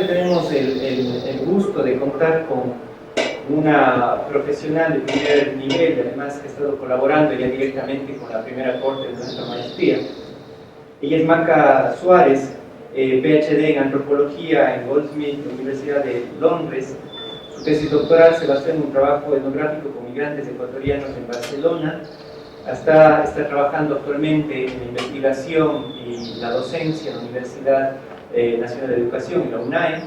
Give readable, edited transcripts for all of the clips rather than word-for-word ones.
Tenemos el gusto de contar con una profesional de primer nivel, además que ha estado colaborando ya directamente con la primera corte de nuestra maestría. Ella es Maca Suárez, PhD en Antropología en Goldsmith, Universidad de Londres. Su tesis doctoral se basó en un trabajo etnográfico con migrantes ecuatorianos en Barcelona. Está trabajando actualmente en la investigación y la docencia en la Universidad Nacional de Educación, en la UNAE,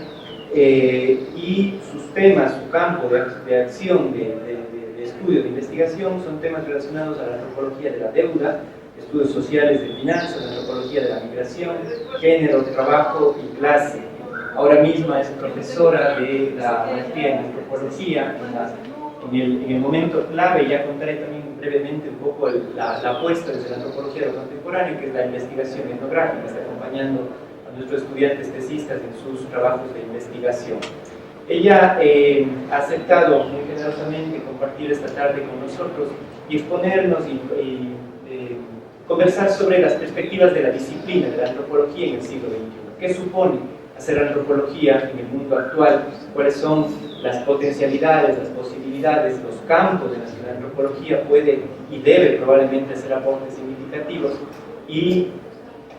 y sus temas, su campo de acción, de estudio, de investigación, son temas relacionados a la antropología de la deuda, estudios sociales de finanzas, la antropología de la migración, género, trabajo y clase. Ahora mismo es profesora de la maestría en antropología en el momento clave. Ya contaré también brevemente un poco la apuesta desde la antropología de lo contemporáneo, que es la investigación etnográfica. Está acompañando a nuestros estudiantes tesistas en sus trabajos de investigación. Ella ha aceptado muy generosamente compartir esta tarde con nosotros y exponernos y conversar sobre las perspectivas de la disciplina de la antropología en el siglo XXI. ¿Qué supone hacer antropología en el mundo actual? ¿Cuáles son las potencialidades, las posibilidades, los campos en los que la antropología puede y debe probablemente hacer aportes significativos? Y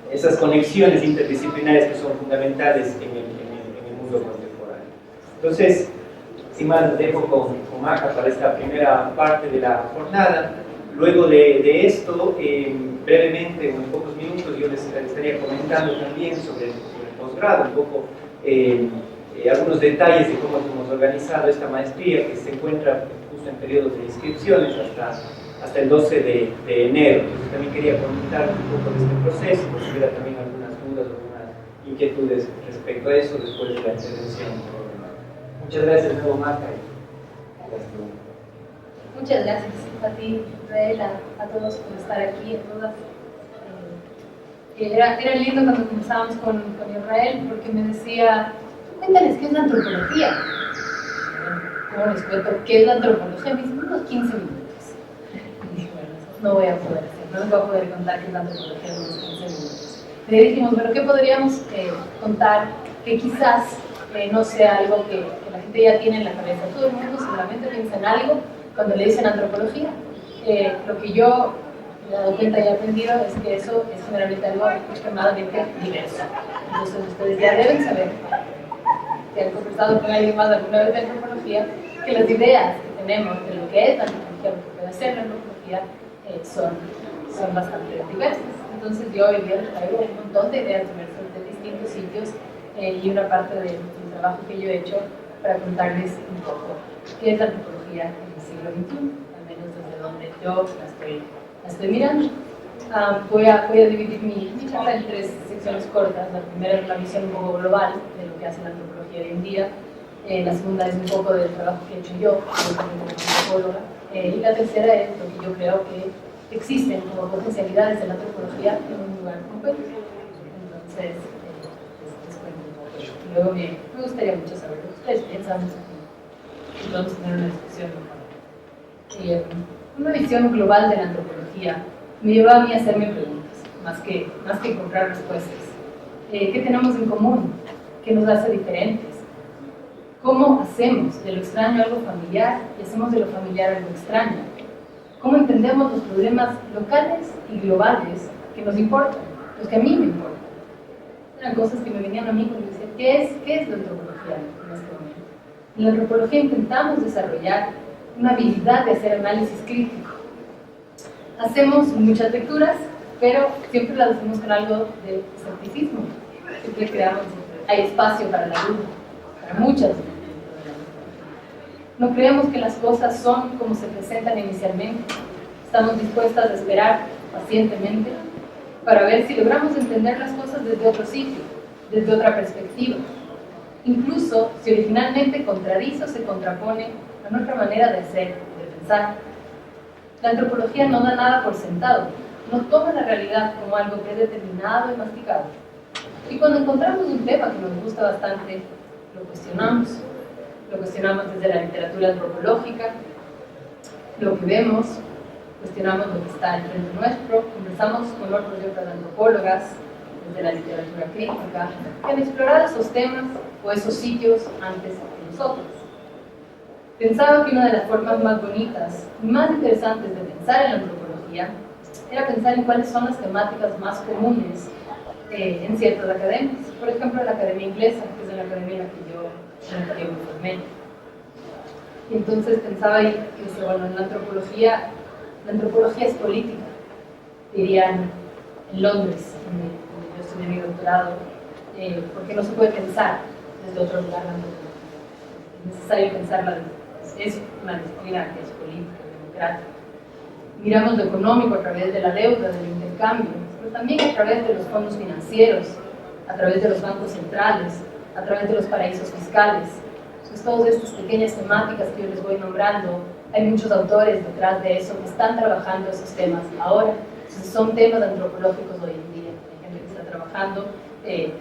esas conexiones interdisciplinares que son fundamentales en el mundo contemporáneo. Entonces, sin más, dejo con Maca para esta primera parte de la jornada. Luego de esto, brevemente, en pocos minutos, yo les estaría comentando también sobre el posgrado, un poco algunos detalles de cómo hemos organizado esta maestría, que se encuentra justo en periodos de inscripciones hasta el 12 de enero. Entonces también quería comentar un poco de este proceso, por si hubiera también algunas dudas o algunas inquietudes respecto a eso después de la intervención. Muchas gracias de nuevo, Marta. Muchas gracias a ti, Israel, a todos por estar aquí, a todas. Era lindo cuando comenzamos con Israel, porque me decía: cuéntales qué es la antropología. ¿Cómo les cuento qué es la antropología? Me dicen unos 15 minutos. Y dije, bueno, no voy a poder hacer, no les voy a poder contar qué es la antropología en unos 15 minutos. Le dijimos, bueno, ¿qué podríamos contar que quizás no sea algo que la gente ya tiene en la cabeza? Todo el mundo seguramente piensa en algo cuando le dicen antropología. Lo que yo me he dado cuenta y he aprendido es que eso es generalmente algo extremadamente diverso. Entonces ustedes ya deben saber, si han conversado con alguien más alguna vez de antropología, que las ideas que tenemos de lo que es la antropología, lo que puede ser la antropología, son bastante diversas. Entonces yo hoy día les traigo un montón de ideas diversas de distintos sitios y una parte del trabajo que yo he hecho para contarles un poco qué es la antropología en el siglo XXI, al menos desde donde yo la estoy mirando. Voy a dividir mi charla en 3 secciones cortas. La primera es una visión un poco global de lo que hace la antropología hoy en día. La segunda es un poco del trabajo que he hecho yo como antropóloga. Y la tercera es lo que yo creo que existen como potencialidades de la antropología en un lugar concreto. Entonces, les cuento un poco. Y luego me gustaría mucho saber lo que ustedes piensan y vamos a tener una discusión mejor. Una visión global de la antropología me lleva a mí a hacerme preguntas, más que encontrar respuestas. ¿Qué tenemos en común? ¿Qué nos hace diferentes? ¿Cómo hacemos de lo extraño algo familiar y hacemos de lo familiar algo extraño? ¿Cómo entendemos los problemas locales y globales que nos importan, los que a mí me importan? Eran cosas que me venían a mí cuando decía, ¿qué es la antropología en este momento? En la antropología intentamos desarrollar una habilidad de hacer análisis crítico. Hacemos muchas lecturas, pero siempre las hacemos con algo de escepticismo. Siempre hay espacio para la duda, para muchas dudas. No creemos que las cosas son como se presentan inicialmente. Estamos dispuestas a esperar pacientemente para ver si logramos entender las cosas desde otro sitio, desde otra perspectiva. Incluso si originalmente contradice o se contrapone a nuestra manera de ser, de pensar. La antropología no da nada por sentado. no toma la realidad como algo predeterminado y masticado. Y cuando encontramos un tema que nos gusta bastante, lo cuestionamos. Lo cuestionamos desde la literatura antropológica, lo que vemos, cuestionamos lo que está al frente nuestro, conversamos con otros y otras antropólogas desde la literatura crítica que han explorado esos temas o esos sitios antes que nosotros. Pensaba que una de las formas más bonitas y más interesantes de pensar en la antropología era pensar en cuáles son las temáticas más comunes en ciertas academias. Por ejemplo, la Academia Inglesa, que es la academia en la que yo me formé. Y entonces pensaba ahí que decía, bueno, en la antropología es política, dirían en Londres, donde yo estudié mi doctorado, porque no se puede pensar desde otro lugar la antropología. Es necesario pensarla es una disciplina que es política, democrática. Miramos lo económico a través de la deuda, del intercambio, pero también a través de los fondos financieros, a través de los bancos centrales, a través de los paraísos fiscales. Entonces, todas estas pequeñas temáticas que yo les voy nombrando, hay muchos autores detrás de eso que están trabajando esos temas ahora. Entonces, son temas antropológicos hoy en día. Hay gente que está trabajando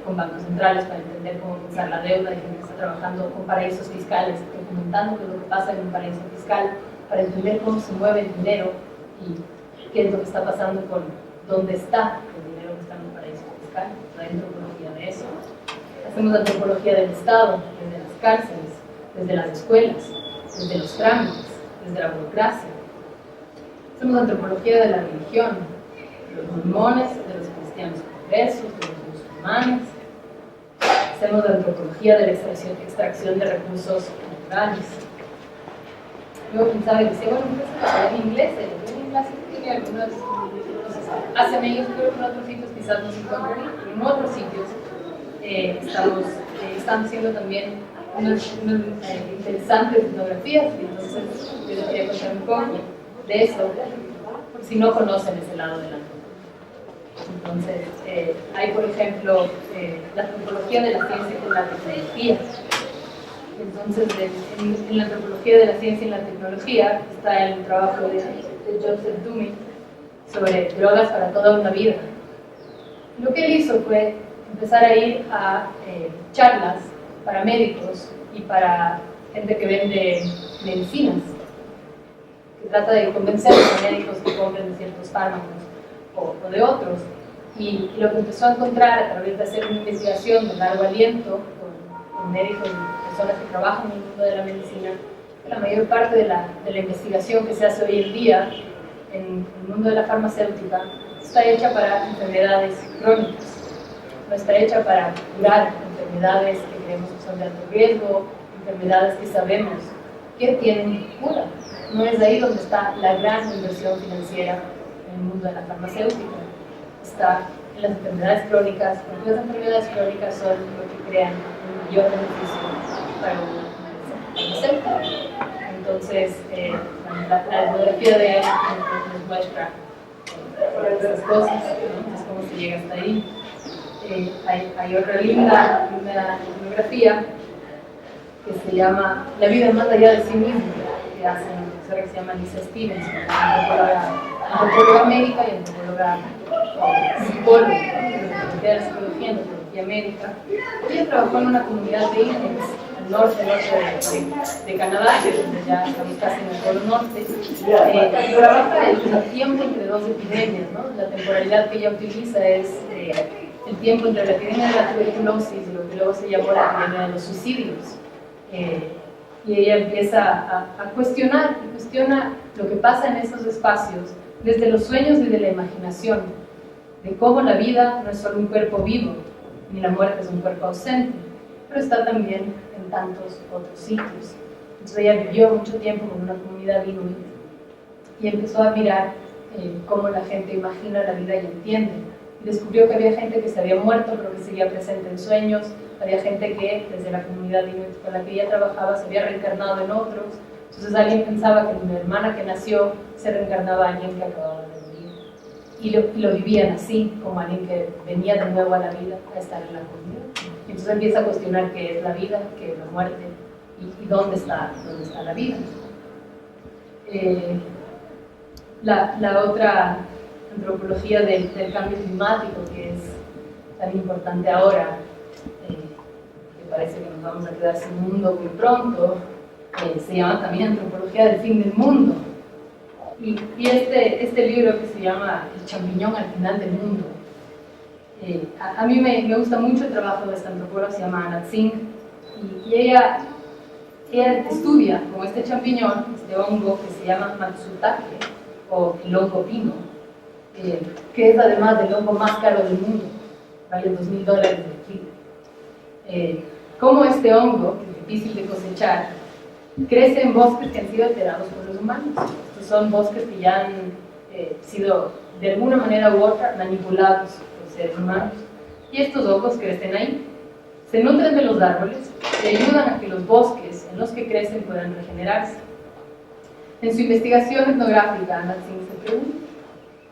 con bancos centrales para entender cómo pensar la deuda, hay gente que está trabajando con paraísos fiscales, documentando qué es lo que pasa en un paraíso fiscal, para entender cómo se mueve el dinero y qué es lo que está pasando con dónde está el dinero que está en un paraíso fiscal. Hay antropología de eso. Hacemos antropología del Estado, desde las cárceles, desde las escuelas, desde los trámites, desde la burocracia. Hacemos antropología de la religión, de los mormones, de los cristianos conversos, de los musulmanes. Hacemos antropología de la extracción de recursos naturales. Luego pensaba y decía, bueno, pues en inglés, en clase tiene algunas cosas hacen ellos, pero en otros sitios quizás no se encuentran, pero en otros sitios están haciendo también unas interesantes etnografías, y entonces yo les quería contar un poco de eso, por si no conocen ese lado de la antropología. Entonces, hay por ejemplo la antropología de la ciencia y de la tecnología. Entonces, en la antropología de la ciencia y la tecnología está el trabajo de Joseph Dumy sobre drogas para toda una vida. Lo que él hizo fue empezar a ir a charlas para médicos y para gente que vende medicinas, que trata de convencer a los médicos que compren de ciertos fármacos o de otros. Y lo que empezó a encontrar a través de hacer una investigación de largo aliento con médicos y personas que trabajan en el mundo de la medicina, que la mayor parte de la investigación que se hace hoy en día en el mundo de la farmacéutica está hecha para enfermedades crónicas. No está hecha para curar enfermedades que creemos que son de alto riesgo, enfermedades que sabemos que tienen cura. No es ahí donde está la gran inversión financiera en el mundo de la farmacéutica. Está en las enfermedades crónicas, porque las enfermedades crónicas son lo que crean un mayor beneficio para una farmacéutica. Entonces, la etnografía de él nos muestra esas cosas, ¿no? Es cómo se llega hasta ahí. Hay otra linda etnografía que se llama La vida más allá de sí mismo, que hace una profesora que se llama Lisa Stevens, antropóloga médica y antropóloga psicóloga, de la psicología y antropología médica. Ella trabajó en una comunidad de indios al norte de Canadá, que es donde ya estamos casi en el Polo Norte, y trabaja el tiempo entre dos epidemias, ¿no? La temporalidad que ella utiliza es el tiempo entre la epidemia de la tuberculosis y lo que luego se llamó la epidemia de los suicidios. Y ella empieza a cuestiona lo que pasa en esos espacios desde los sueños y de la imaginación, de cómo la vida no es solo un cuerpo vivo, ni la muerte es un cuerpo ausente, pero está también en tantos otros sitios. Entonces ella vivió mucho tiempo con una comunidad inuit y empezó a mirar cómo la gente imagina la vida y entiende. Y descubrió que había gente que se había muerto pero que seguía presente en sueños, había gente que desde la comunidad inuit con la que ella trabajaba se había reencarnado en otros. Entonces alguien pensaba que una hermana que nació se reencarnaba a alguien que acababa de morir. Y lo vivían así, como alguien que venía de nuevo a la vida a estar en la comunidad. Y entonces empieza a cuestionar qué es la vida, qué es la muerte y dónde está la vida. La otra antropología del cambio climático, que es tan importante ahora, que parece que nos vamos a quedar sin mundo muy pronto. Se llama también antropología del fin del mundo. Y este libro que se llama El champiñón al final del mundo, a mí me gusta mucho el trabajo de esta antropóloga, se llama Anat Singh, y ella estudia con este champiñón, este hongo que se llama Matsutake, o el hongo pino, que es además el hongo más caro del mundo, vale $2.000 el kilo. Cómo este hongo, que es difícil de cosechar, crece en bosques que han sido alterados por los humanos. Estos son bosques que ya han sido de alguna manera u otra manipulados por seres humanos, y estos hongos crecen ahí, se nutren de los árboles y ayudan a que los bosques en los que crecen puedan regenerarse. En su investigación etnográfica, Anat Singh se pregunta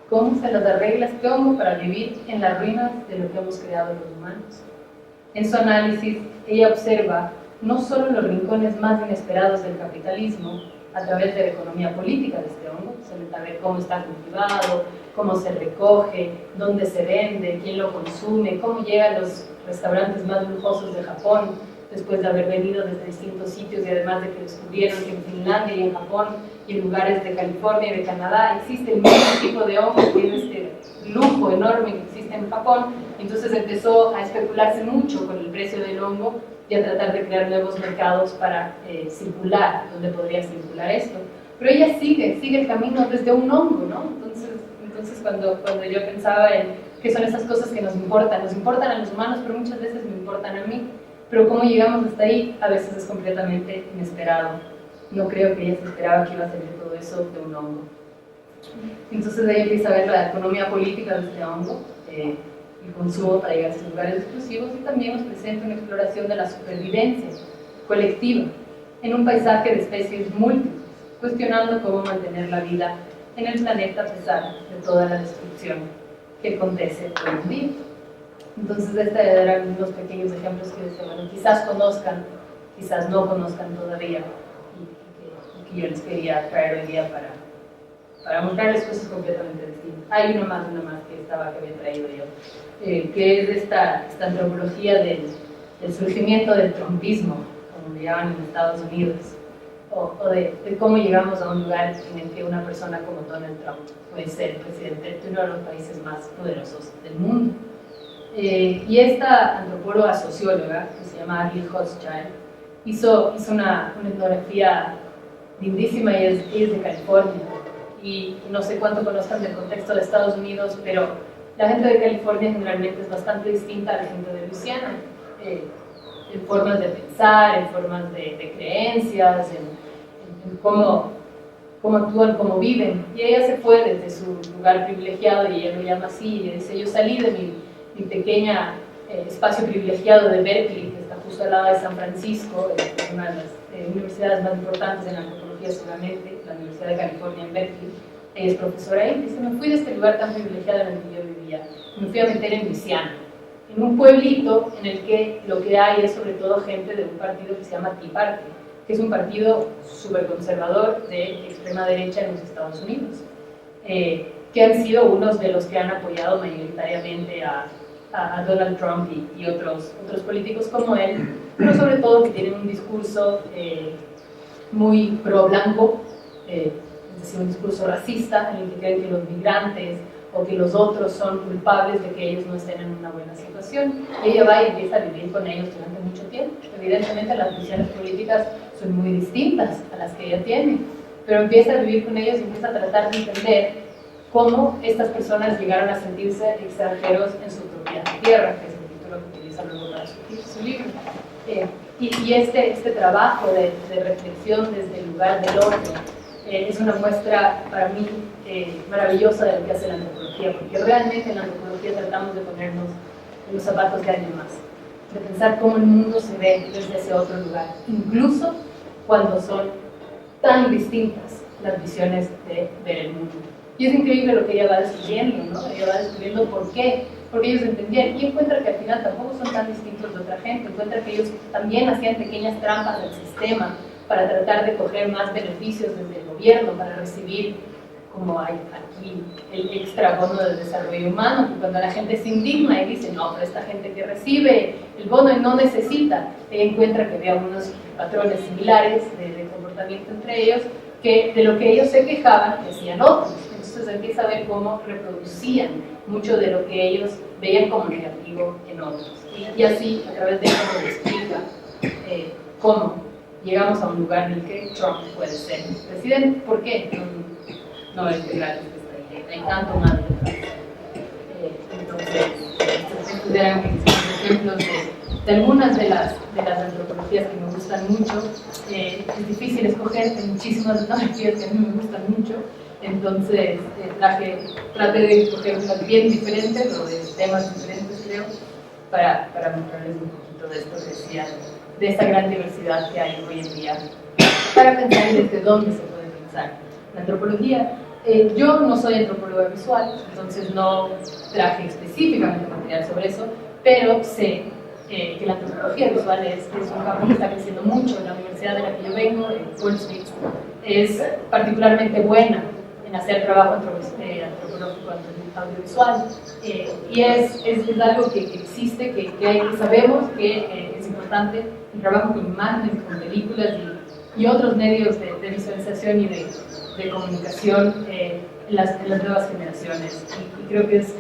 cómo se las arregla este hongo para vivir en las ruinas de lo que hemos creado los humanos. En su análisis, ella observa no solo los rincones más inesperados del capitalismo a través de la economía política de este hongo, se mete a ver cómo está cultivado, cómo se recoge, dónde se vende, quién lo consume, cómo llega a los restaurantes más lujosos de Japón después de haber venido desde distintos sitios, y además de que descubrieron que en Finlandia y en Japón y en lugares de California y de Canadá existe el mismo tipo de hongo, que es este lujo enorme que existe en Japón. Entonces empezó a especularse mucho con el precio del hongo y a tratar de crear nuevos mercados para circular, donde podría circular esto. Pero ella sigue el camino desde un hongo, ¿no? Entonces cuando yo pensaba en qué son esas cosas que nos importan a los humanos, pero muchas veces me importan a mí. Pero cómo llegamos hasta ahí, a veces es completamente inesperado. No creo que ella se esperaba que iba a salir todo eso de un hongo. Entonces ella empieza a ver la economía política de este hongo, el consumo para llegar a estos lugares exclusivos, y también nos presenta una exploración de la supervivencia colectiva en un paisaje de especies múltiples, cuestionando cómo mantener la vida en el planeta a pesar de toda la destrucción que acontece hoy en día. Entonces, estos eran unos pequeños ejemplos que decía, bueno, quizás conozcan, quizás no conozcan todavía, y que yo les quería traer hoy día para mostrarles cosas completamente distintas. Hay una más que había traído yo, que es esta antropología del surgimiento del trumpismo, como le llaman en Estados Unidos, o de cómo llegamos a un lugar en el que una persona como Donald Trump puede ser presidente de uno de los países más poderosos del mundo. Y esta antropóloga socióloga, que se llama Ariel Hochschild, hizo una etnografía lindísima, y es de California. Y no sé cuánto conozcan del contexto de Estados Unidos, pero la gente de California generalmente es bastante distinta a la gente de Luisiana, en formas de pensar, en formas de creencias, en cómo actúan, cómo viven. Y ella se fue desde su lugar privilegiado, y ella lo llama así, y dice: yo salí de mi pequeña espacio privilegiado de Berkeley, que está justo al lado de San Francisco, es una de las universidades más importantes en antropología seguramente, la Universidad de California en Berkeley. Ella es profesora ahí, y dice: me fui de este lugar tan privilegiado en el que yo vivía, me fui a meter en Luisiana, en un pueblito en el que lo que hay es sobre todo gente de un partido que se llama Tea Party, que es un partido súper conservador de extrema derecha en los Estados Unidos, que han sido unos de los que han apoyado mayoritariamente a Donald Trump y otros políticos como él, pero sobre todo que tienen un discurso muy pro-blanco, es decir, un discurso racista, en el que creen que los migrantes o que los otros son culpables de que ellos no estén en una buena situación, y ella va y empieza a vivir con ellos durante mucho tiempo. Evidentemente las visiones políticas son muy distintas a las que ella tiene, pero empieza a vivir con ellos y empieza a tratar de entender cómo estas personas llegaron a sentirse extranjeros en su propia tierra, que es el título que utiliza luego para su libro. Y este trabajo de reflexión desde el lugar del otro es una muestra para mí maravillosa de lo que hace la antropología, porque realmente en la antropología tratamos de ponernos en los zapatos de alguien más, de pensar cómo el mundo se ve desde ese otro lugar, incluso cuando son tan distintas las visiones de ver el mundo. Y es increíble lo que ella va descubriendo, ¿no? Ella va descubriendo por qué, porque ellos entendían, y encuentra que al final tampoco son tan distintos de otra gente, encuentra que ellos también hacían pequeñas trampas del sistema para tratar de coger más beneficios desde el gobierno, para recibir como hay aquí el extra bono del desarrollo humano, que cuando la gente se indigna y dice, no, pero esta gente que recibe el bono y no necesita, encuentra que había unos patrones similares de comportamiento entre ellos, que de lo que ellos se quejaban, decían otros. Entonces empieza a ver cómo reproducían mucho de lo que ellos veían como negativo en otros. Y así, a través de eso, nos explica cómo llegamos a un lugar en el que Trump puede ser presidente. ¿Por qué? No es gratis que está ahí, hay tanto más detrás. Entonces, estos eran ejemplos de algunas de las antropologías que me gustan mucho. Es difícil escoger, hay muchísimas antropologías que a mí me gustan mucho. Entonces, traté de escoger unas bien diferentes o de temas diferentes, creo, para mostrarles un poquito de esto que decía, de esta gran diversidad que hay hoy en día, para pensar desde dónde se puede pensar la antropología. Yo no soy antropóloga visual, entonces no traje específicamente material sobre eso, pero sé que la antropología visual es un campo que está creciendo mucho. En la universidad de la que yo vengo, en Goldsmith, es particularmente buena en hacer trabajo antropológico audiovisual, y es algo que existe, que sabemos que es importante, el trabajo con imágenes, con películas y otros medios de visualización y de comunicación en las nuevas generaciones, y creo que es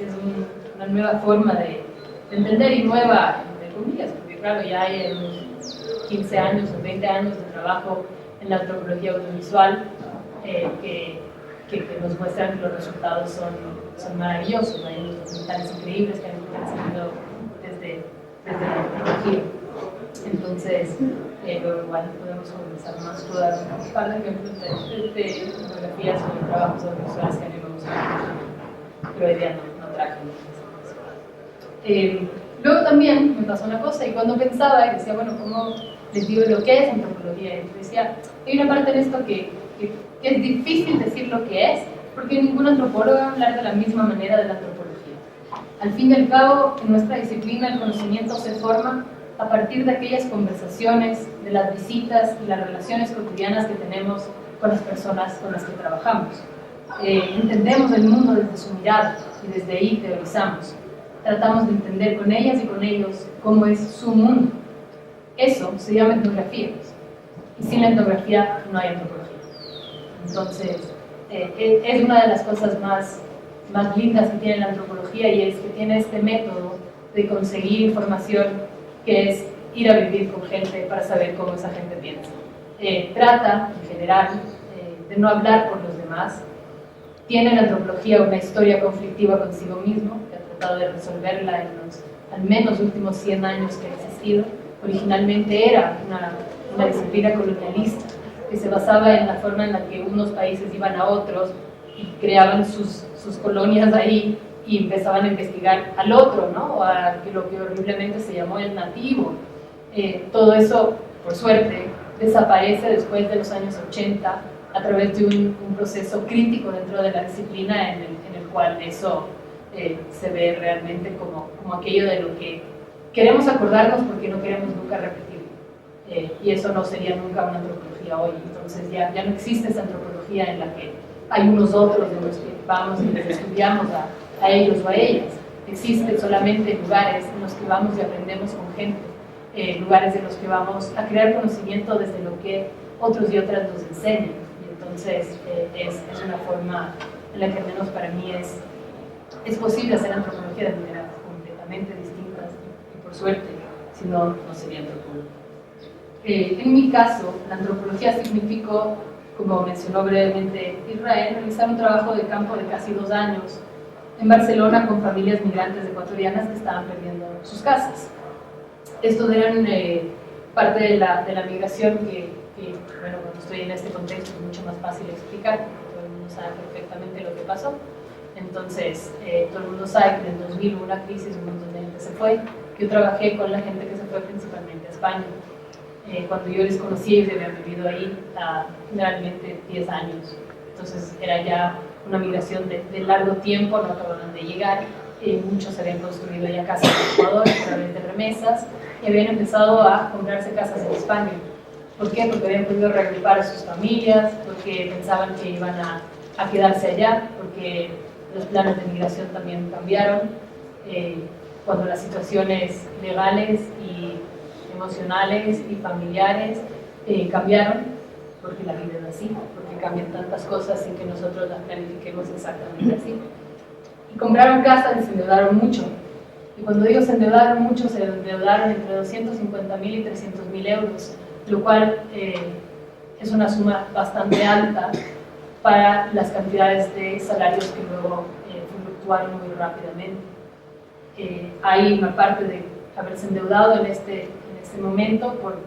una nueva forma de entender, y nueva, entre comillas, porque claro, ya hay unos 15 años o 20 años de trabajo en la antropología audiovisual que nos muestran que los resultados son maravillosos. Hay unos documentales increíbles que han salido desde la antropología. Entonces, luego igual podemos comenzar más. Puedo dar un par de ejemplos de fotografías o de trabajos audiovisuales que a mí me gustan, pero hoy día no traje. Luego también me pasó una cosa, y cuando pensaba, y decía, bueno, ¿cómo les digo lo que es antropología? Y decía, hay una parte en esto que es difícil decir lo que es, porque ningún antropólogo va a hablar de la misma manera de la antropología. Al fin y al cabo, en nuestra disciplina el conocimiento se forma a partir de aquellas conversaciones, de las visitas y las relaciones cotidianas que tenemos con las personas con las que trabajamos. Entendemos el mundo desde su mirada y desde ahí teorizamos. Tratamos de entender con ellas y con ellos cómo es su mundo. Eso se llama etnografía, y sin la etnografía no hay antropología. Entonces, es una de las cosas más lindas que tiene la antropología, y es que tiene este método de conseguir información, que es ir a vivir con gente para saber cómo esa gente piensa. Trata, en general, de no hablar por los demás. Tiene la antropología una historia conflictiva consigo mismo, que ha tratado de resolverla en los al menos últimos 100 años que ha existido. Originalmente era una disciplina colonialista, que se basaba en la forma en la que unos países iban a otros y creaban sus colonias ahí y empezaban a investigar al otro, ¿no? O a lo que horriblemente se llamó el nativo. Todo eso, por suerte, desaparece después de los años 80 a través de un proceso crítico dentro de la disciplina en el cual eso se ve realmente como aquello de lo que queremos acordarnos porque no queremos nunca repetirlo. Y eso no sería nunca una antropología hoy. Entonces ya no existe esa antropología en la que hay unos otros de los que vamos y les estudiamos a ellos o a ellas. Existen solamente lugares en los que vamos y aprendemos con gente, lugares en los que vamos a crear conocimiento desde lo que otros y otras nos enseñan. Y entonces es una forma en la que al menos para mí es posible hacer antropología de maneras completamente distintas, y por suerte, si no, no sería antropología. En mi caso, la antropología significó, como mencionó brevemente Israel, realizar un trabajo de campo de casi 2 años en Barcelona con familias migrantes ecuatorianas que estaban perdiendo sus casas. Estos eran parte de la migración que, bueno, cuando estoy en este contexto es mucho más fácil explicar, porque todo el mundo sabe perfectamente lo que pasó. Entonces, todo el mundo sabe que en el 2000 hubo una crisis, un montón de gente se fue. Yo trabajé con la gente que se fue principalmente a España. Cuando yo les conocí, ellos habían vivido ahí generalmente 10 años. Entonces era ya una migración de largo tiempo, no acababan de llegar. Muchos habían construido ya casas en Ecuador a través de remesas y habían empezado a comprarse casas en España. ¿Por qué? Porque habían podido reagrupar a sus familias, porque pensaban que iban a a quedarse allá, porque los planes de migración también cambiaron, cuando las situaciones legales y emocionales y familiares cambiaron, porque la vida es así, porque cambian tantas cosas sin que nosotros las planifiquemos exactamente así. Y compraron casa y se endeudaron mucho. Y cuando digo se endeudaron mucho, se endeudaron entre 250.000 y 300.000 euros, lo cual es una suma bastante alta para las cantidades de salarios que luego fluctuaron muy rápidamente. Hay una parte de haberse endeudado en este momento por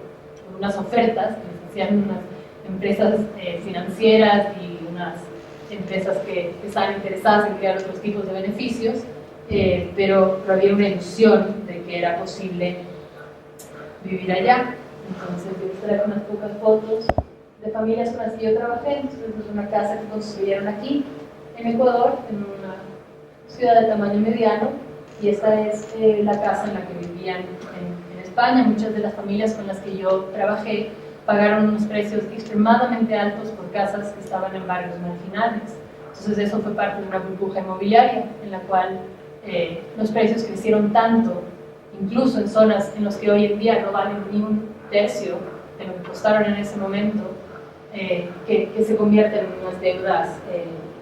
unas ofertas que hacían unas empresas financieras y unas empresas que estaban interesadas en crear otros tipos de beneficios, pero había una ilusión de que era posible vivir allá. Entonces yo les traigo unas pocas fotos de familias con las que yo trabajé. Entonces es una casa que construyeron aquí en Ecuador, en una ciudad de tamaño mediano, y esta es la casa en la que vivían en España. Muchas de las familias con las que yo trabajé pagaron unos precios extremadamente altos por casas que estaban en barrios marginales. Entonces eso fue parte de una burbuja inmobiliaria en la cual los precios crecieron tanto, incluso en zonas en las que hoy en día no valen ni un tercio de lo que costaron en ese momento, que se convierten en unas deudas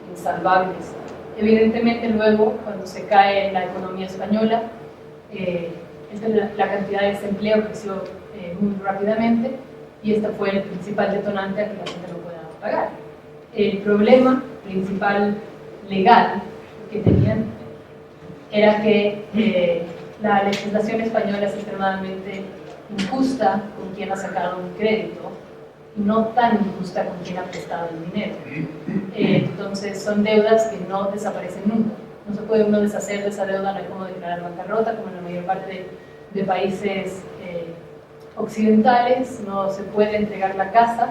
insalvables. Evidentemente luego, cuando se cae la economía española, la cantidad de desempleo creció muy rápidamente, y este fue el principal detonante a que la gente no pueda pagar. El problema principal legal que tenían era que la legislación española es extremadamente injusta con quien ha sacado un crédito y no tan injusta con quien ha prestado el dinero. Entonces son deudas que no desaparecen nunca. No se puede uno deshacer de esa deuda, no hay como declarar bancarrota, como en la mayor parte de países occidentales. No se puede entregar la casa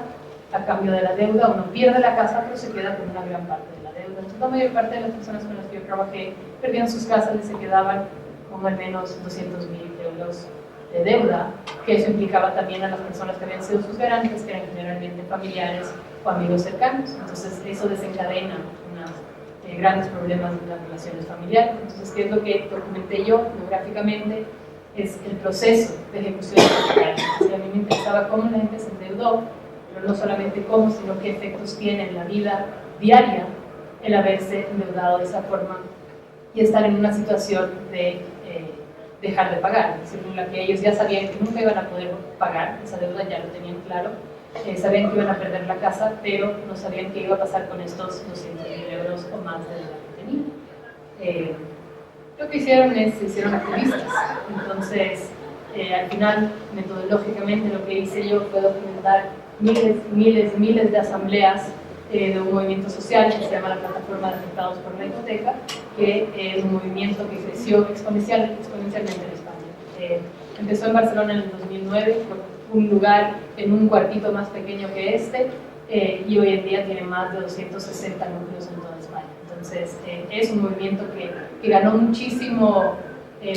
a cambio de la deuda, uno pierde la casa pero se queda con una gran parte de la deuda. Entonces la mayor parte de las personas con las que yo trabajé perdían sus casas y se quedaban con al menos 200.000 euros de deuda, que eso implicaba también a las personas que habían sido sus garantes, que eran generalmente familiares o amigos cercanos. Entonces eso desencadena unos grandes problemas en las relaciones familiares. Entonces, ¿qué es lo que documenté yo gráficamente? Es el proceso de ejecución hipotecarias. A mí me interesaba cómo la gente se endeudó, pero no solamente cómo, sino qué efectos tiene en la vida diaria el haberse endeudado de esa forma y estar en una situación de dejar de pagar, según la que ellos ya sabían que nunca iban a poder pagar esa deuda, ya lo tenían claro, sabían que iban a perder la casa, pero no sabían qué iba a pasar con estos 200.000 euros o más de deuda que tenían. Lo que hicieron es, se hicieron activistas. Entonces, al final, metodológicamente, lo que hice yo fue documentar miles de asambleas de un movimiento social que se llama la Plataforma de Afectados por la Hipoteca, que es un movimiento que creció exponencialmente en España. Empezó en Barcelona en el 2009, por un lugar en un cuartito más pequeño que este, y hoy en día tiene más de 260 núcleos en toda España. Entonces, es un movimiento que ganó muchísimo,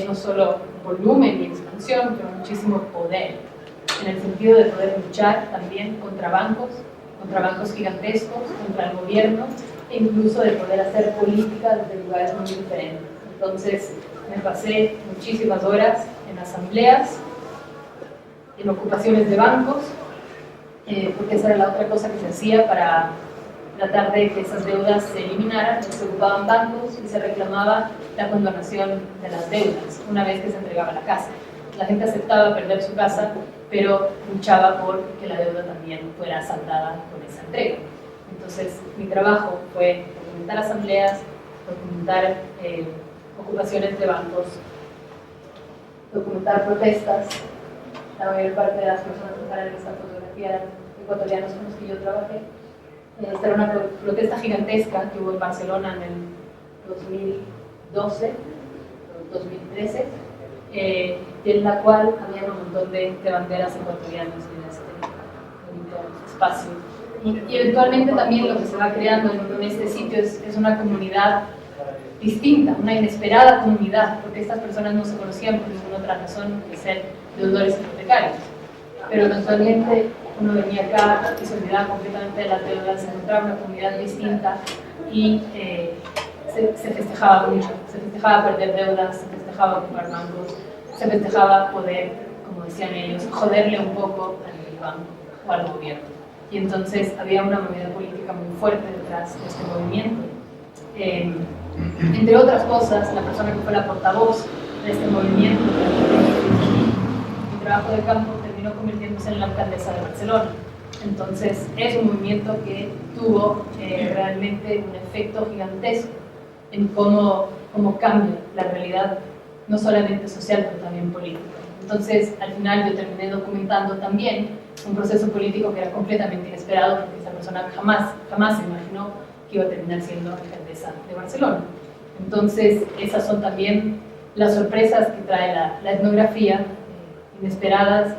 no solo volumen y expansión, pero muchísimo poder, en el sentido de poder luchar también contra bancos gigantescos, contra el gobierno, e incluso de poder hacer política desde lugares muy diferentes. Entonces, me pasé muchísimas horas en asambleas, en ocupaciones de bancos, porque esa era la otra cosa que se hacía para tratar de que esas deudas se eliminaran. Se ocupaban bancos y se reclamaba la condonación de las deudas una vez que se entregaba la casa. La gente aceptaba perder su casa, pero luchaba por que la deuda también fuera saldada con esa entrega. Entonces, mi trabajo fue documentar asambleas, documentar ocupaciones de bancos, documentar protestas. La mayor parte de las personas que salen en esta fotografía eran ecuatorianos con los que yo trabajé. Esta era una protesta gigantesca que hubo en Barcelona en el 2012, 2013, en la cual había un montón de banderas ecuatorianas en este bonito espacio. Y eventualmente también lo que se va creando en este sitio es una comunidad distinta, una inesperada comunidad, porque estas personas no se conocían por ninguna otra razón que ser deudores hipotecarios. Pero eventualmente uno venía acá y se olvidaba completamente de las deudas, se encontraba una comunidad distinta y se festejaba mucho, se festejaba perder deudas, se festejaba ocupar bancos, se festejaba poder, como decían ellos, joderle un poco al banco o al gobierno. Y entonces había una movida política muy fuerte detrás de este movimiento. Entre otras cosas, la persona que fue la portavoz de este movimiento, mi trabajo de campo, terminó convirtiéndose en la alcaldesa de Barcelona. Entonces es un movimiento que tuvo realmente un efecto gigantesco en cómo cambia la realidad, no solamente social, pero también política. Entonces, al final yo terminé documentando también un proceso político que era completamente inesperado, porque esa persona jamás se imaginó que iba a terminar siendo alcaldesa de Barcelona. Entonces, esas son también las sorpresas que trae la etnografía, inesperadas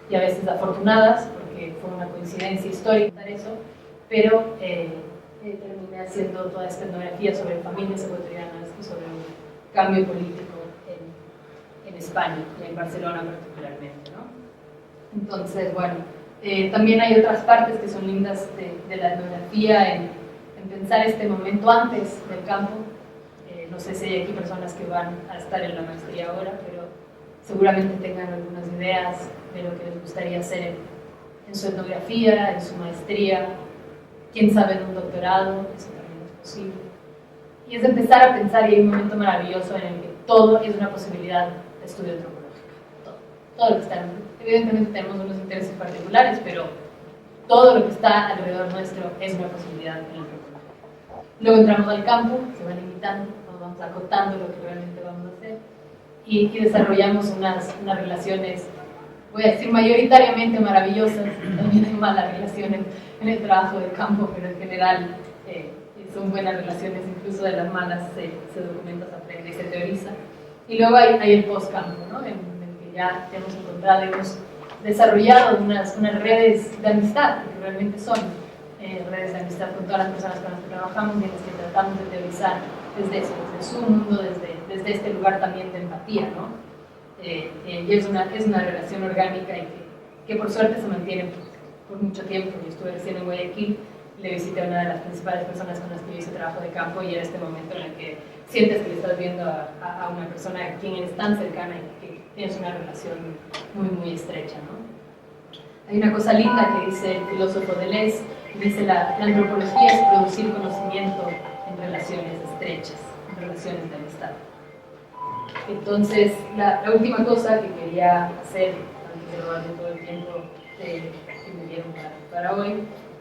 y a veces afortunadas, porque fue una coincidencia histórica eso, pero terminé haciendo toda esta etnografía sobre familias ecuatorianas y sobre un cambio político en España y en Barcelona particularmente, ¿no? Entonces, bueno, también hay otras partes que son lindas de la etnografía en pensar este momento antes del campo. No sé si hay aquí personas que van a estar en la maestría ahora, pero seguramente tengan algunas ideas de lo que les gustaría hacer en su etnografía, en su maestría, quién sabe en un doctorado, eso también es posible. Y es empezar a pensar, y hay un momento maravilloso en el que todo es una posibilidad de estudio antropológico. Todo lo que está, evidentemente tenemos unos intereses particulares, pero todo lo que está alrededor nuestro es una posibilidad en la antropología. Luego entramos al campo, se van limitando, nos vamos acotando lo que realmente vamos a hacer, y desarrollamos unas relaciones, voy a decir mayoritariamente maravillosas. También hay malas relaciones en el trabajo de campo, pero en general son buenas relaciones, incluso de las malas se documenta, se aprende y se teoriza. Y luego hay el post-campo, ¿no? En el que ya hemos encontrado y hemos desarrollado unas redes de amistad, que realmente son redes de amistad con todas las personas con las que trabajamos y en las que tratamos de teorizar desde eso, desde su mundo, desde este lugar también de empatía, ¿no? Y es una relación orgánica y que por suerte se mantiene por mucho tiempo. Yo estuve recién en Guayaquil, le visité a una de las principales personas con las que yo hice trabajo de campo, y era este momento en el que sientes que le estás viendo a una persona a quien eres tan cercana y que tienes una relación muy, muy estrecha, ¿no? Hay una cosa linda que dice el filósofo Deleuze, dice la antropología es producir conocimiento en relaciones estrechas, en relaciones de amistad. Entonces, la última cosa que quería hacer, antes de robarme todo el tiempo que me dieron para hoy,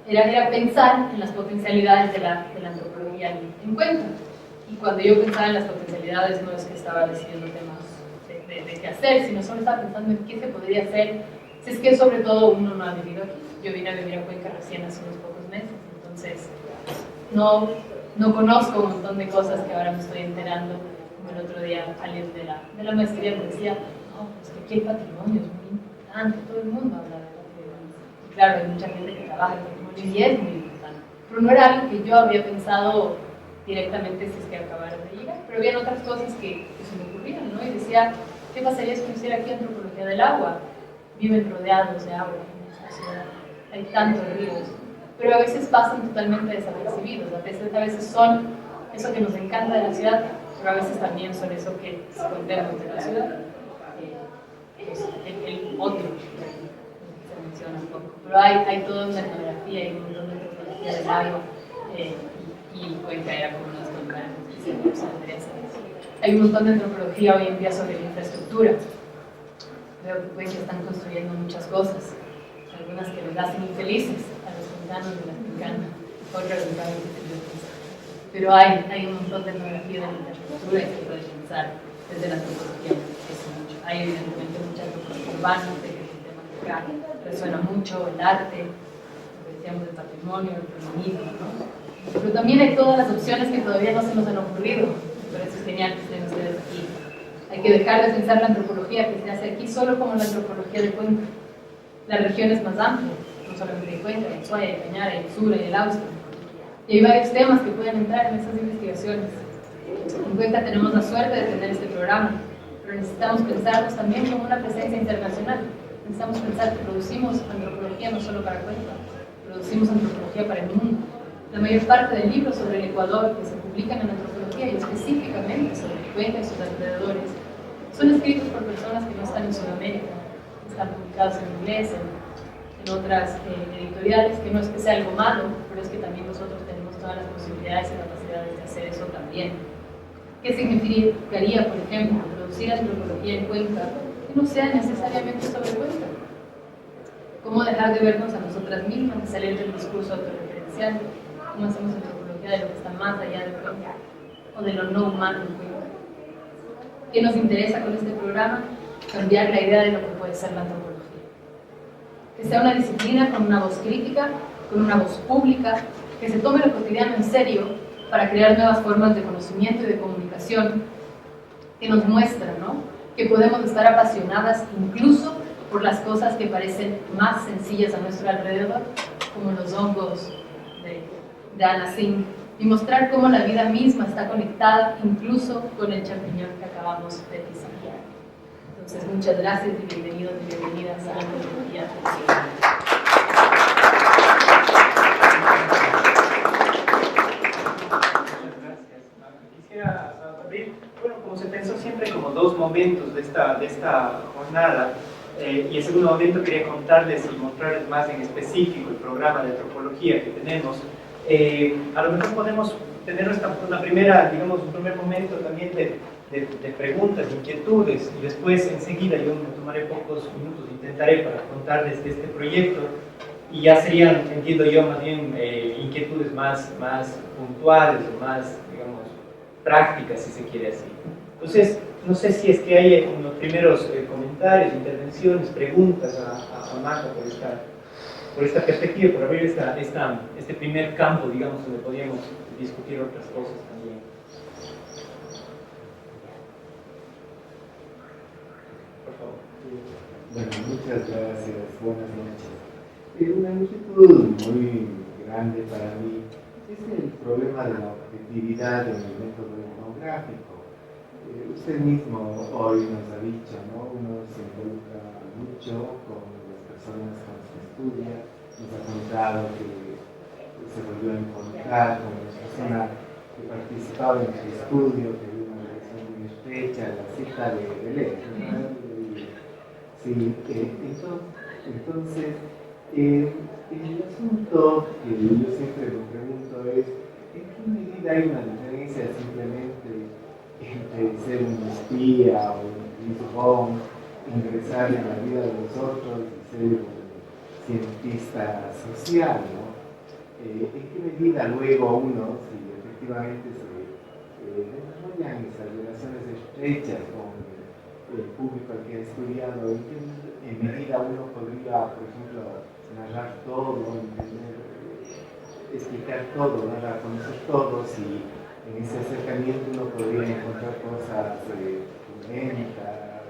era pensar en las potencialidades de la antropología en cuenta. Y cuando yo pensaba en las potencialidades, no es que estaba decidiendo temas de qué hacer, sino solo estaba pensando en qué se podría hacer, si es que sobre todo uno no ha vivido aquí. Yo vine a vivir a Cuenca recién hace unos pocos meses, entonces no conozco un montón de cosas que ahora me estoy enterando. Como el otro día alguien de la maestría me decía, no, es que aquí el patrimonio es muy importante, todo el mundo habla de patrimonio. Y claro, hay mucha gente que trabaja en patrimonio y es muy importante, pero no era algo que yo había pensado directamente si es que acabara de llegar, pero había otras cosas que se me ocurrían, ¿no? Y decía, ¿qué pasaría si yo hiciera aquí antropología del agua? Viven rodeados de agua en esta ciudad, hay tantos ríos, pero a veces pasan totalmente desapercibidos, a veces son eso que nos encanta de la ciudad, pero a veces también son eso que escondemos de la ciudad, el otro que se menciona un poco, pero hay toda una etnografía y un montón de antropología del agua, y Cuenca era como uno de los lugares que se interesa eso. Hay un montón de antropología hoy en día sobre la infraestructura. Veo que Cuenca están construyendo muchas cosas, algunas que les hacen infelices a los cuencanos y las cuencanas, otras les dan infelices. Pero hay un montón de etnografía de la infraestructura y se puede pensar desde la antropología. Mucho. Hay evidentemente mucha antropología urbana, sé que es un tema que acá resuena mucho, el arte, lo que decíamos del patrimonio, el feminismo, ¿no? Pero también hay todas las opciones que todavía no se nos han ocurrido. Por eso es genial que estén ustedes aquí. Hay que dejar de pensar la antropología que se hace aquí solo como la antropología de Cuenca. La región es más amplia, no solamente de Cuenca, hay Ushuaia, hay Cañar, hay Sura, hay el Austria. Y hay varios temas que pueden entrar en estas investigaciones. En Cuenca tenemos la suerte de tener este programa, pero necesitamos pensarnos también como una presencia internacional. Necesitamos pensar que producimos antropología no solo para Cuenca, producimos antropología para el mundo. La mayor parte de libros sobre el Ecuador que se publican en antropología y específicamente sobre Cuenca y sus alrededores son escritos por personas que no están en Sudamérica, están publicados en inglés, en otras editoriales, que no es que sea algo malo, pero es que también nosotros tenemos todas las posibilidades y capacidades de hacer eso también. ¿Qué significaría, por ejemplo, producir antropología en Cuenca que no sea necesariamente sobre Cuenca? ¿Cómo dejar de vernos a nosotras mismas y salir del discurso autorreferencial? ¿Cómo hacemos antropología de lo que está más allá de Cuenca o de lo no humano en Cuenca? ¿Qué nos interesa con este programa? Cambiar la idea de lo que puede ser la antropología. Que sea una disciplina con una voz crítica, con una voz pública, que se tome lo cotidiano en serio para crear nuevas formas de conocimiento y de comunicación, que nos muestran, ¿no?, que podemos estar apasionadas incluso por las cosas que parecen más sencillas a nuestro alrededor, como los hongos de Anna Singh, y mostrar cómo la vida misma está conectada incluso con el champiñón que acabamos de pisotear. Entonces, muchas gracias y bienvenidos y bienvenidas a la antropología. Quisiera abrir, bueno, como se pensó siempre como dos momentos de esta jornada, y el segundo momento quería contarles y mostrarles más en específico el programa de antropología que tenemos. A lo mejor podemos tener una primera, digamos, un primer momento también de preguntas, inquietudes, y después enseguida yo me tomaré pocos minutos, intentaré para contarles de este proyecto, y ya serían, entiendo yo, más bien inquietudes más puntuales o más, digamos, prácticas, si se quiere así. Entonces, no sé si es que hay unos primeros comentarios, intervenciones, preguntas a Marta por esta perspectiva, por abrir este primer campo, digamos, donde podríamos discutir otras cosas también. Por favor. Bueno, muchas gracias, buenas noches. Una inquietud muy grande para mí es el problema de la objetividad en el método etnográfico. Usted mismo hoy nos ha dicho, ¿no?, uno se involucra mucho con las personas con las que estudia, nos ha contado que se volvió a encontrar con una persona que participaba en su estudio, que había una relación muy estrecha, la cita de Belén, ¿no? Sí, entonces, el asunto que yo siempre me pregunto es, ¿en qué medida hay una diferencia simplemente entre ser un espía o un lisbón, ingresar en la vida de los otros y ser un cientista social, ¿no? ¿En qué medida luego uno, si efectivamente se desarrollan esas relaciones estrechas con el público al que ha estudiado, en qué medida uno podría, por ejemplo, narrar todo, entender, explicar todo, narrar, conocer todo, si en ese acercamiento uno podría encontrar cosas violentas,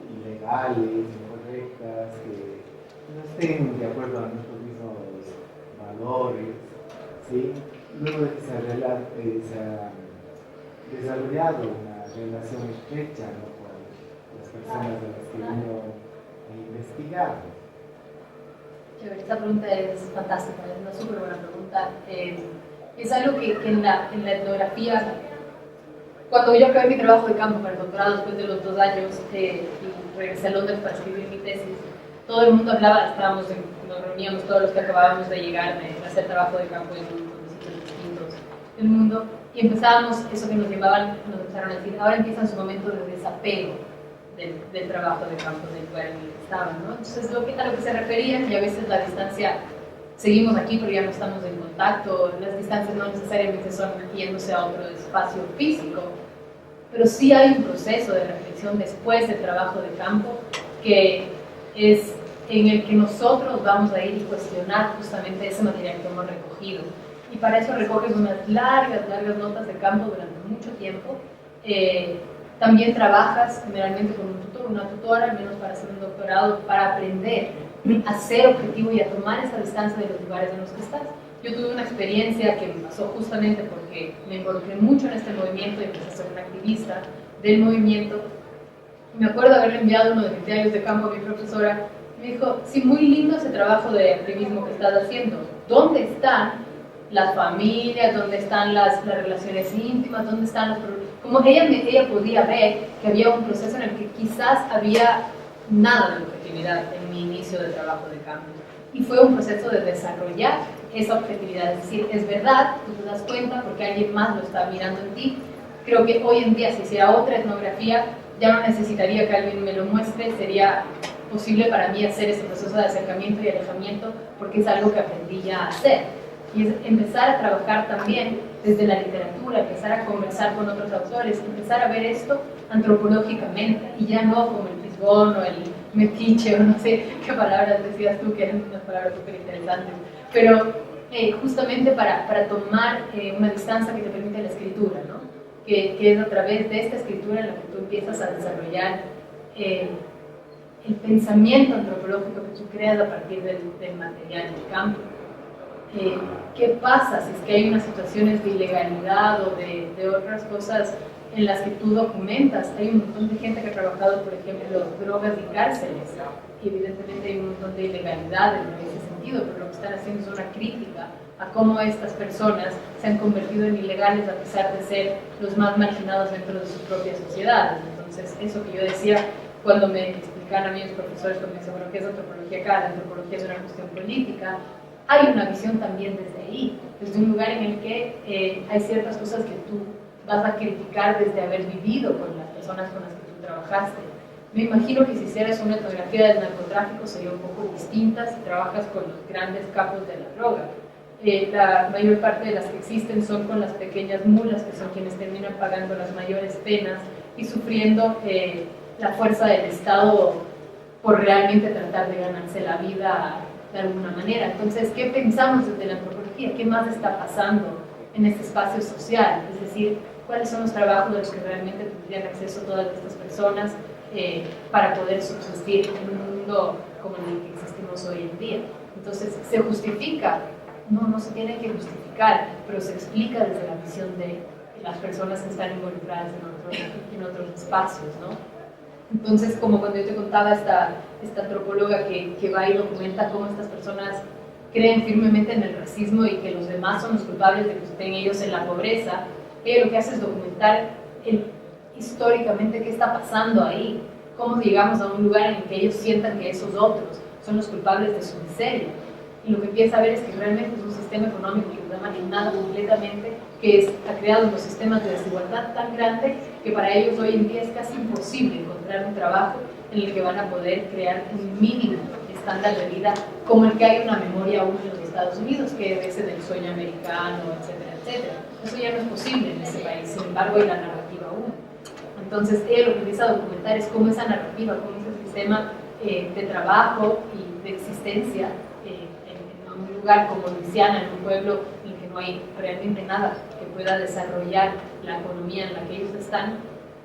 ilegales, incorrectas, que no estén de acuerdo a nuestros mismos valores, ¿sí? Luego de que se ha desarrollado una relación estrecha, ¿no?, con las personas de las que uno ha investigado. Esta pregunta es fantástica, es una súper buena pregunta. Es algo que en la etnografía, cuando yo acabé mi trabajo de campo para el doctorado después de los 2 años y regresé a Londres para escribir mi tesis, todo el mundo hablaba, nos reuníamos todos los que acabábamos de llegar de hacer trabajo de campo en sitios distintos del mundo, y empezábamos eso que nos empezaron a decir, ahora empieza su momento de desapego del trabajo de campo del lugar en el que estaban, ¿no? Entonces, a lo que se referían, y a veces la distancia, seguimos aquí pero ya no estamos en contacto, las distancias no necesariamente son yéndose a otro espacio físico, pero sí hay un proceso de reflexión después del trabajo de campo que es en el que nosotros vamos a ir y cuestionar justamente ese material que hemos recogido. Y para eso recoges unas largas notas de campo durante mucho tiempo. También trabajas generalmente con un tutor, una tutora, al menos para hacer un doctorado, para aprender a ser objetivo y a tomar esa distancia de los lugares en los que estás. Yo tuve una experiencia que me pasó justamente porque me involucré mucho en este movimiento y empecé a ser una activista del movimiento. Me acuerdo haberle enviado uno de mis diarios de campo a mi profesora. Me dijo, sí, muy lindo ese trabajo de activismo que estás haciendo. ¿Dónde están las familias, dónde están las relaciones íntimas, dónde están los problemas. Como ella podía ver que había un proceso en el que quizás había nada de objetividad en mi inicio de trabajo de campo. Y fue un proceso de desarrollar esa objetividad, es decir, es verdad, tú te das cuenta porque alguien más lo está mirando en ti. Creo que hoy en día, si hiciera otra etnografía, ya no necesitaría que alguien me lo muestre, sería posible para mí hacer ese proceso de acercamiento y alejamiento porque es algo que aprendí ya a hacer. Y es empezar a trabajar también desde la literatura, empezar a conversar con otros autores, empezar a ver esto antropológicamente y ya no como el fisgón o el metiche o no sé qué palabras decías tú, que eran unas palabras súper interesantes, pero justamente para tomar una distancia que te permite la escritura, ¿no? Que es a través de esta escritura en la que tú empiezas a desarrollar el pensamiento antropológico que tú creas a partir del material del campo. ¿Qué pasa si es que hay unas situaciones de ilegalidad o de otras cosas en las que tú documentas? Hay un montón de gente que ha trabajado, por ejemplo, drogas y cárceles, y evidentemente hay un montón de ilegalidad en ese sentido, pero lo que están haciendo es una crítica a cómo estas personas se han convertido en ilegales a pesar de ser los más marginados dentro de sus propias sociedades. Entonces, eso que yo decía cuando me explicaban a mí los profesores, cuando me decían, bueno, ¿qué es antropología acá? La antropología es una cuestión política. Hay una visión también desde ahí, desde un lugar en el que hay ciertas cosas que tú vas a criticar desde haber vivido con las personas con las que tú trabajaste. Me imagino que si hicieras una etnografía del narcotráfico sería un poco distinta si trabajas con los grandes capos de la droga. La mayor parte de las que existen son con las pequeñas mulas, que son quienes terminan pagando las mayores penas y sufriendo la fuerza del Estado por realmente tratar de ganarse la vida de alguna manera. Entonces, ¿qué pensamos desde la antropología? ¿Qué más está pasando en este espacio social? Es decir, ¿cuáles son los trabajos de los que realmente tendrían acceso todas estas personas para poder subsistir en un mundo como en el que existimos hoy en día? Entonces, ¿se justifica? No se tiene que justificar, pero se explica desde la visión de las personas que están involucradas en otros espacios, ¿no? Entonces, como cuando yo te contaba esta antropóloga que va y documenta cómo estas personas creen firmemente en el racismo y que los demás son los culpables de que estén ellos en la pobreza, ella lo que hace es documentar históricamente qué está pasando ahí, cómo llegamos a un lugar en el que ellos sientan que esos otros son los culpables de su miseria. Y lo que empieza a ver es que realmente es un sistema económico que está marginado completamente, que ha creado unos sistemas de desigualdad tan grandes que para ellos hoy en día es casi imposible encontrar un trabajo en el que van a poder crear un mínimo estándar de vida como el que hay una memoria aún en los Estados Unidos, que es ese del sueño americano, etcétera, etcétera. Eso ya no es posible en ese país, sin embargo hay la narrativa aún. Entonces ella lo que empieza a documentar es cómo esa narrativa, cómo ese sistema de trabajo y de existencia en un lugar como Luisiana, en un pueblo en el que no hay realmente nada que pueda desarrollar la economía en la que ellos están,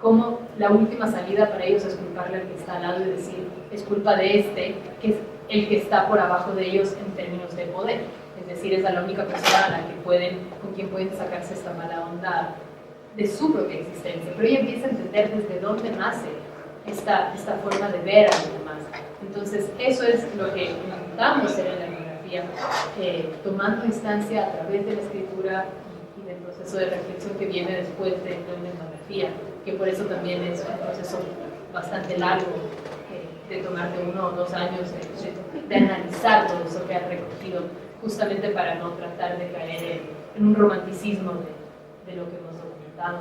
como la última salida para ellos es culparle al que está al lado y decir, es culpa de este, que es el que está por abajo de ellos en términos de poder. Es decir, es la única persona a la que con quien pueden sacarse esta mala onda de su propia existencia. Pero ella empieza a entender desde dónde nace esta forma de ver a los demás. Entonces, eso es lo que intentamos hacer en la etnografía, tomando instancia a través de la escritura y del proceso de reflexión que viene después de una etnografía, que por eso también es un proceso bastante largo, de tomarte 1 o 2 años de analizar todo eso que has recogido, justamente para no tratar de caer en un romanticismo de lo que hemos documentado.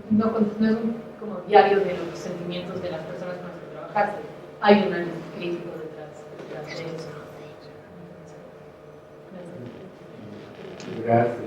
No es un como diario de los sentimientos de las personas con las que trabajaste, hay un análisis crítico detrás de eso. Gracias.